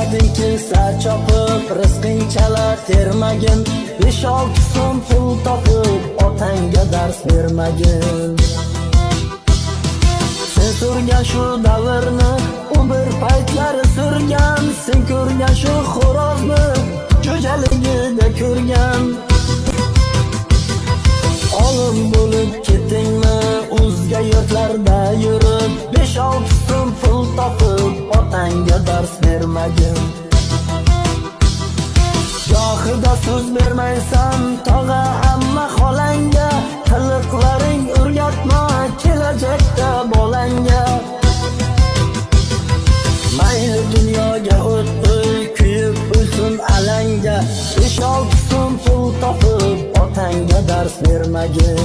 Darding kelsa chopib, rizqing chala termagin. 5-6 so'm pul topib, otangga dars bermagin. Sen surgan shu davrni, u bir paytlari surgan. Sen ko'rgan shu xo'rozni, jo'jaligida ko'rgan. Olim bo'lib ketdingmi, o'zga yurtlarda yurib, 5-6 so'm pul topib, otangga dars bermagin. Gohida so'z bermaysan tog'a hamma xolangga, qiliqlaring o'rgatma kelajakda bolangga. Mayli dunyoga o't qo'y, kuyib o'lsin alanga. 5-6 so'm pul topib, otangga dars bermagin.